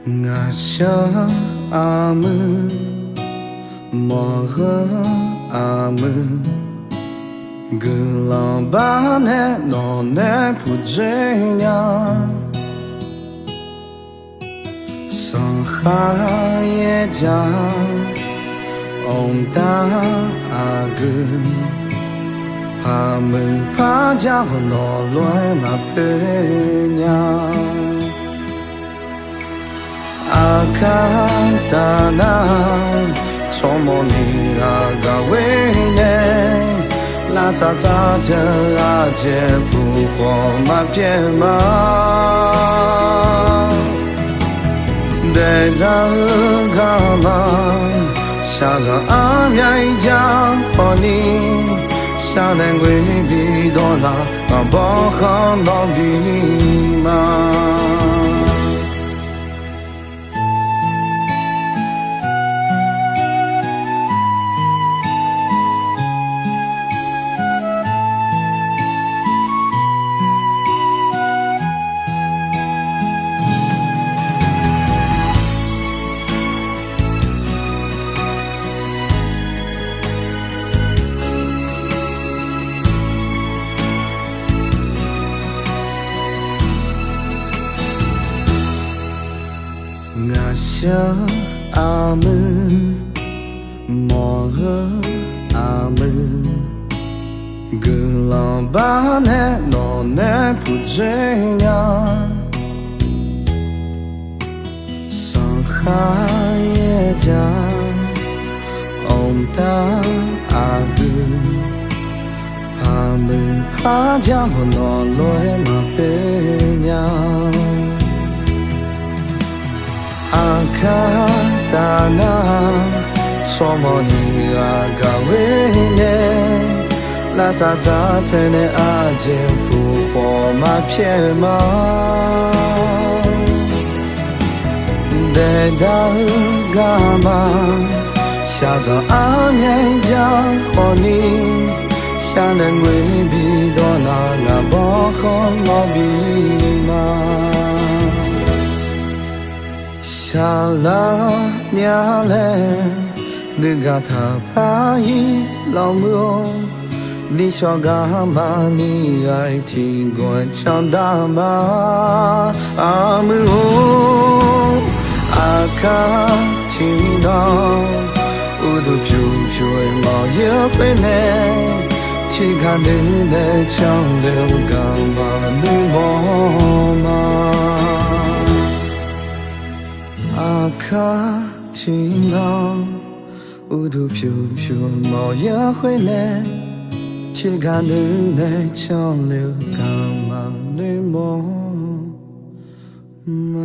我想阿姆，莫和阿姆，格朗巴内诺内普追娘，上海也讲，ông ta阿哥，怕没怕家伙诺来嘛陪娘。阿卡达那，从莫尼阿嘎维内，拉扎扎的阿杰不火嘛别嘛，得那嘎嘛，下着阿面一家和你，下南归比多那，阿包好老比嘛。我想阿姆，莫和阿姆，格朗巴内诺内普追娘，上海也讲，ông ta阿哥，怕没怕家伙诺来嘛陪娘。阿卡达那，从莫尼阿嘎维内，拉扎扎特内阿杰不火嘛偏嘛，得达嘎嘛，下着阿面家和你，下南归比多那阿包好老比嘛。下了娘嘞，你个他怕一老母，你小干嘛？你爱听我讲大吗？阿母，阿卡听到，我都就毛也会呢，去看你的江流干嘛？你莫嘛？阿卡听到，乌都飘飘毛也会呢，去看你的江流干嘛？你莫嘛？